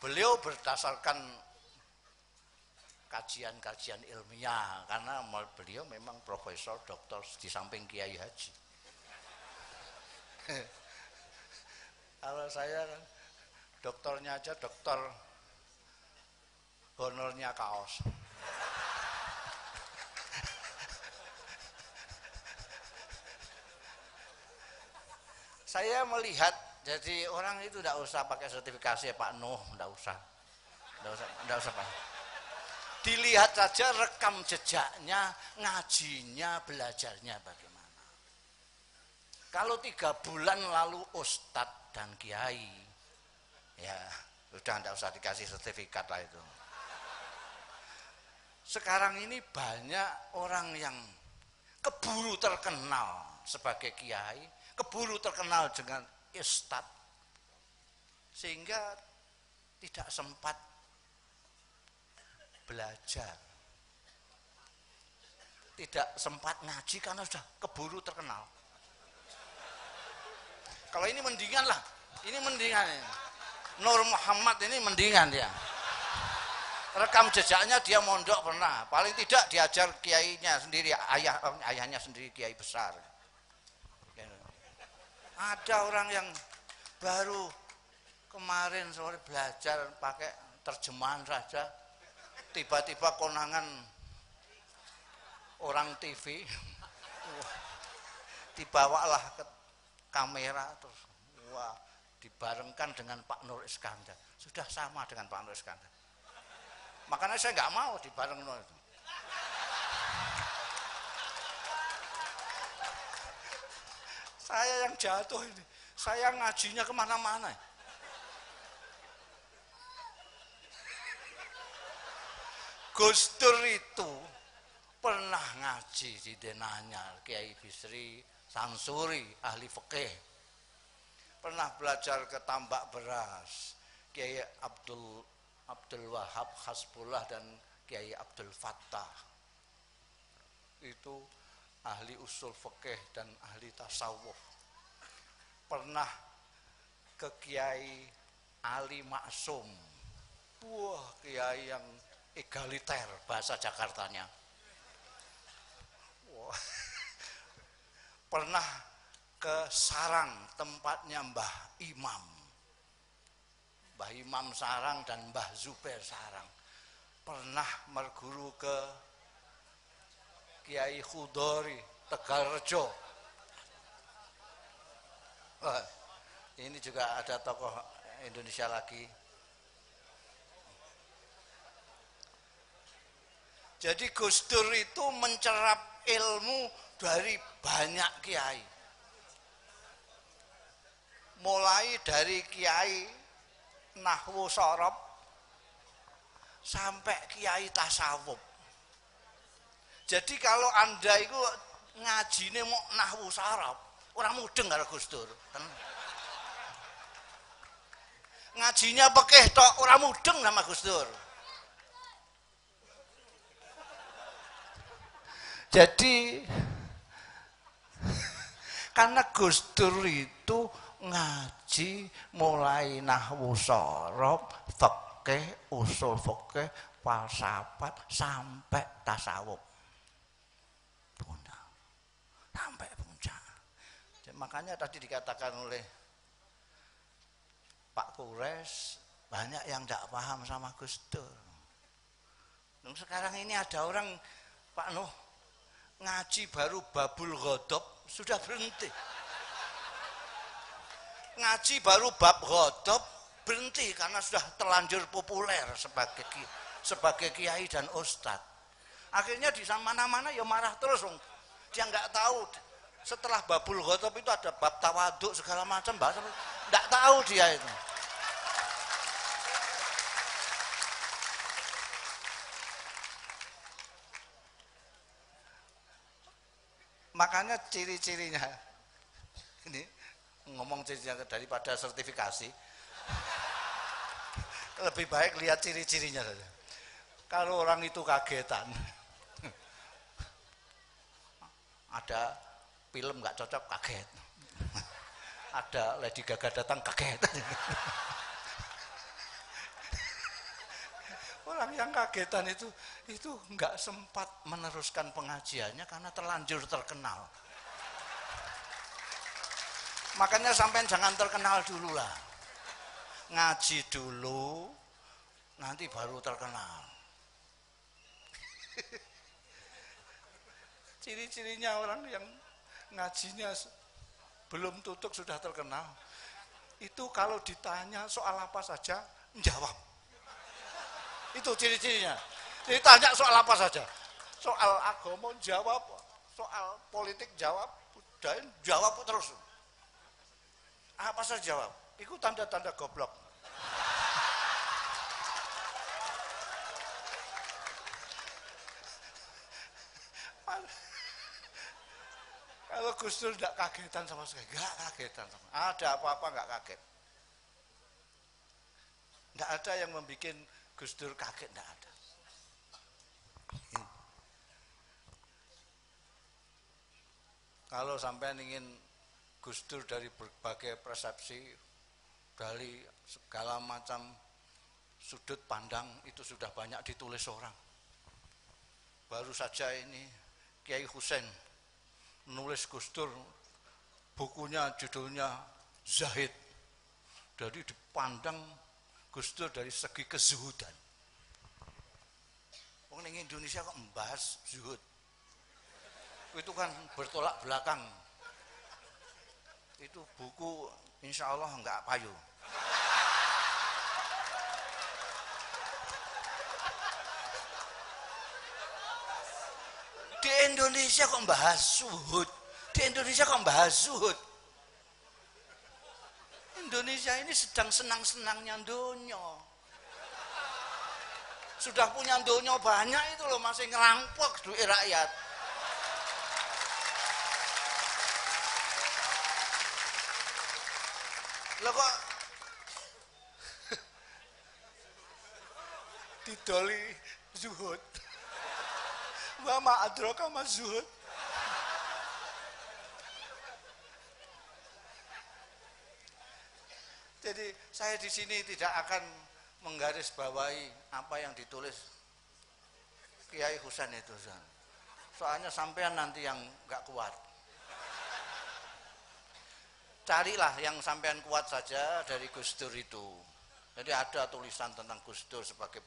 beliau berdasarkan kajian-kajian ilmiah, karena beliau memang profesor, doktor di samping Kiai Haji. Kalau saya kan doktornya aja dokter honornya kaos. Saya melihat, jadi orang itu tidak usah pakai sertifikasi ya Pak Nuh, tidak usah Pak. Dilihat saja rekam jejaknya, ngajinya, belajarnya bagaimana. Kalau 3 bulan lalu ustadz dan kiai, ya sudah tidak usah dikasih sertifikat lah itu. Sekarang ini banyak orang yang keburu terkenal sebagai kiai, keburu terkenal dengan ustadz, sehingga tidak sempat belajar, tidak sempat ngaji karena sudah keburu terkenal. Kalau ini mendingan lah, ini mendingan ini. Nur Muhammad ini mendingan dia. Rekam jejaknya dia mondok pernah, paling tidak diajar kiainya sendiri, ayahnya sendiri kiai besar. Ada orang yang baru kemarin sore belajar pakai terjemahan saja, tiba-tiba konangan orang TV, dibawalah ke kamera terus, wah, dibarengkan dengan Pak Nur Iskandar, sudah sama dengan Pak Nur Iskandar. Makanya saya nggak mau dibareng Nur itu. Saya yang jatuh ini, saya ngajinya kemana-mana. Gus Dur itu pernah ngaji di Denanyar, Kiai Bisri Sansuri, ahli fikih. Pernah belajar ke Tambak Beras, Kiai Abdul Wahab Hasbullah dan Kiai Abdul Fattah. Itu ahli usul fikih dan ahli tasawuf. Pernah ke Kiai Ali Maksum. Wah, kiai yang egaliter bahasa Jakartanya. Wah. Pernah ke Sarang, tempatnya Mbah Imam. Mbah Imam Sarang dan Mbah Zubair Sarang. Pernah merguru ke Kiai Khudori Tegalrejo. Ini juga ada tokoh Indonesia lagi. Jadi Gus Dur itu mencerap ilmu dari banyak kiai. Mulai dari kiai nahwu sorob sampai kiai tasawuf. Jadi kalau Anda itu ngajine mau nahwu sorob, orang mudeng karo Gus Dur. Ngajinya pekeh tok, orang mudeng sama Gus Dur. Jadi karena Gus Dur itu ngaji mulai nahwu sorob, fikih, usul fikih, falsafat sampai tasawuf. Sampai puncak. Makanya tadi dikatakan oleh Pak Kures, banyak yang tidak paham sama Gus Dur. Sekarang ini ada orang, Pak Nuh, ngaji baru babul ghadab sudah berhenti. Ngaji baru bab ghadab berhenti karena sudah terlanjur populer sebagai kiai dan ustadz. Akhirnya di mana-mana ya marah terus. Dia nggak tahu setelah babul ghadab itu ada bab tawaduk segala macam, bahasa nggak tahu dia itu. Makanya ciri-cirinya ini ngomong cirinya daripada sertifikasi, lebih baik lihat ciri-cirinya saja. Kalau orang itu kagetan, ada film nggak cocok kaget, ada Lady Gaga datang kaget. Orang yang kagetan itu nggak sempat meneruskan pengajiannya karena terlanjur terkenal. Makanya sampean jangan terkenal dulu lah. Ngaji dulu, nanti baru terkenal. Ciri-cirinya orang yang ngajinya belum tutup sudah terkenal. Itu kalau ditanya soal apa saja, jawab. Itu ciri-cirinya. Ditanya soal apa saja. Soal agama jawab, soal politik jawab, dan jawab terus. Apa saja jawab. Itu tanda-tanda goblok. Kalau Gus Dur tidak kagetan sama sekali, nggak kagetan. Ada apa-apa nggak kaget. Nggak ada yang membuat Gus Dur kaget, nggak ada. Kalau sampai ingin Gus Dur dari berbagai persepsi, dari segala macam sudut pandang itu sudah banyak ditulis orang. Baru saja ini Kiai Husain menulis Gus Dur, bukunya judulnya Zahid. Jadi dipandang Gus Dur dari segi kezuhudan. Orang di Indonesia kok membahas zuhud? Itu kan bertolak belakang. Itu buku insya Allah enggak payu. Di Indonesia kok bahas zuhud? Di Indonesia kok bahas zuhud? Indonesia ini sedang senang-senangnya dunia. Sudah punya dunia banyak itu loh, masih ngerampok duit rakyat. Lah kok didoli zuhud. Wa ma adraka ma zuhud. Jadi saya di sini tidak akan menggarisbawahi apa yang ditulis Kiai Husain itu. Soalnya sampean nanti yang nggak kuat. Carilah yang sampean kuat saja dari Gus Dur itu. Jadi ada tulisan tentang Gus Dur sebagai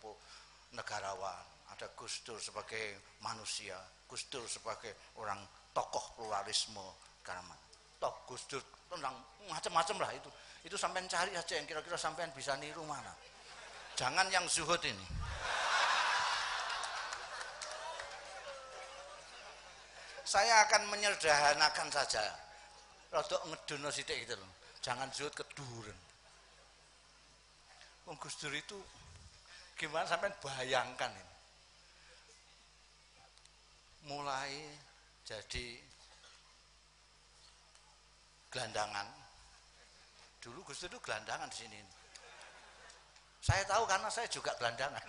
negarawan, ada Gus Dur sebagai manusia, Gus Dur sebagai orang tokoh pluralisme, karena toh Gus Dur tentang macam-macam lah itu. Itu sampean cari aja yang kira-kira sampean bisa niru mana. Jangan yang zuhud ini. Saya akan menyederhanakan saja. Rodok ngedono sithik gitu loh. Jangan zuhud keduren. Wong Gus Dur itu gimana sampean bayangkan ini. Mulai jadi gelandangan. Dulu Gus Dur itu gelandangan di sini. Saya tahu karena saya juga gelandangan.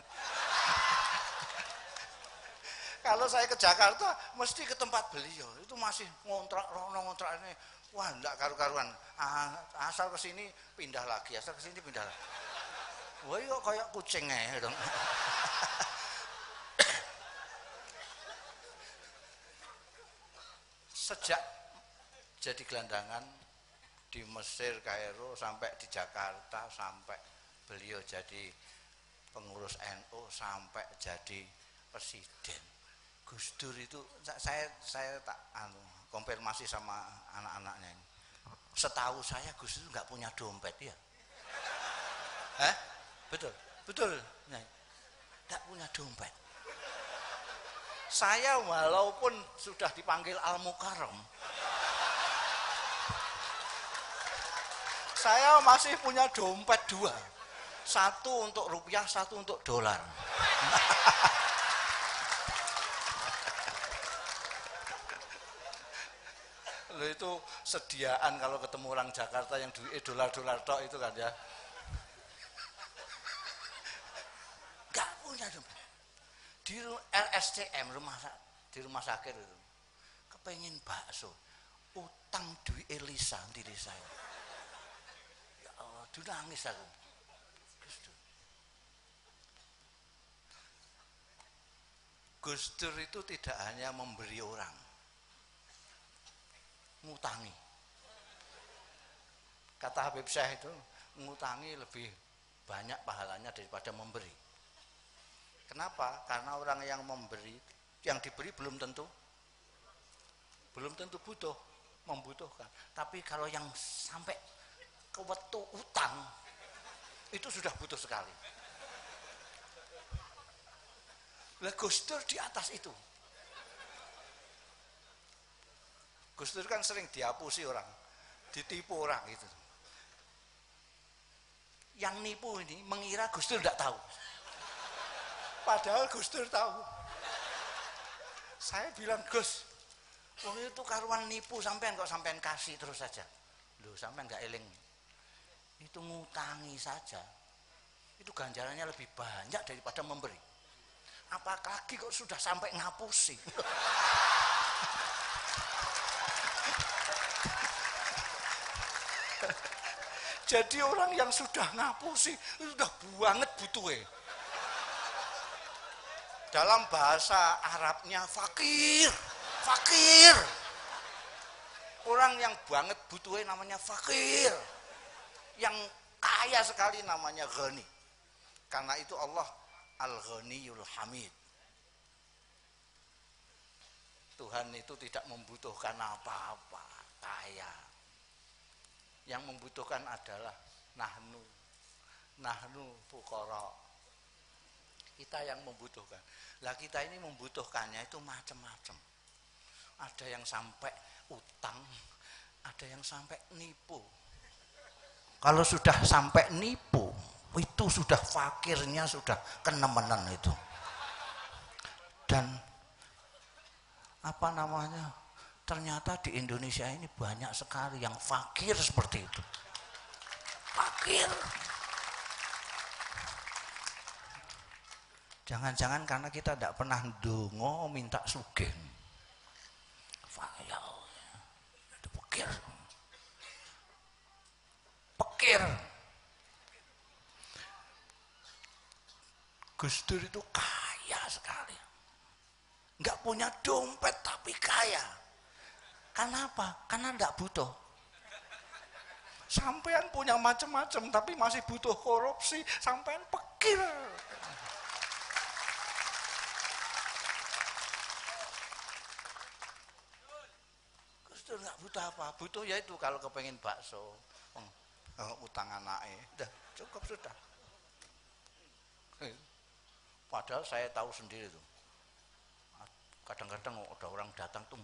Kalau saya ke Jakarta mesti ke tempat beliau. Itu masih ngontrak ini. Wah, enggak karu-karuan. Asal ke sini pindah lagi, asal ke sini pindah lagi. Wah, kok kayak kucing dong. Sejak jadi gelandangan di Mesir, Kairo, sampai di Jakarta, sampai beliau jadi pengurus NU, sampai jadi presiden. Gus Dur itu saya tak konfirmasi sama anak-anaknya ini. Setahu saya Gus Dur nggak punya dompet ya. Betul. Nah, nggak punya dompet. Saya walaupun sudah dipanggil Al Mukarram, saya masih punya dompet dua. Satu untuk rupiah, satu untuk dolar. Loh, itu sediaan kalau ketemu orang Jakarta yang duit dolar-dolar tok itu kan ya. Gak punya dompet. Di RSCM di rumah sakit itu kepengen bakso, utang duit Elisa diri saya. Ya Allah, nangis aku. Gus Dur itu tidak hanya memberi orang, ngutangi. Kata Habib Syekh itu, ngutangi lebih banyak pahalanya daripada memberi. Kenapa? Karena orang yang memberi, yang diberi belum tentu butuh, membutuhkan. Tapi kalau yang sampai ke waktu utang, itu sudah butuh sekali. Lah Gus Dur di atas itu. Gus Dur kan sering diapusi orang, ditipu orang gitu. Yang nipu ini mengira Gus Dur tidak tahu. Padahal Gus Dur tahu. Saya bilang, Gus, wong itu karuan nipu sampean kok sampean kasih terus saja. Loh, sampean enggak eling. Itu ngutangi saja. Itu ganjarannya lebih banyak daripada memberi. Apalagi kok sudah sampai ngapusi. Jadi orang yang sudah ngapusi itu sudah banget butuhnya. Dalam bahasa Arabnya fakir. Orang yang banget butuhnya namanya fakir. Yang kaya sekali namanya ghani. Karena itu Allah Al-Ghaniyul Hamid. Tuhan itu tidak membutuhkan apa-apa, kaya. Yang membutuhkan adalah nahnu fuqara. Kita yang membutuhkan. Lah kita ini membutuhkannya itu macam-macam. Ada yang sampai utang, ada yang sampai nipu. Kalau sudah sampai nipu, itu sudah fakirnya sudah kenemenan itu. Dan apa namanya? Ternyata di Indonesia ini banyak sekali yang fakir seperti itu. Fakir. Jangan-jangan karena kita tidak pernah ndonga minta sugih. Fakir. Itu fakir. Fakir. Gus Dur itu kaya sekali. Enggak punya dompet tapi kaya. Kenapa? Karena enggak butuh. Sampean punya macam-macam tapi masih butuh korupsi, sampean fakir. Gus Dur enggak butuh apa? Butuh yaitu kalau kepengen bakso, utang anaknya, udah cukup sudah. Padahal saya tahu sendiri tuh. Kadang-kadang ada orang datang tuh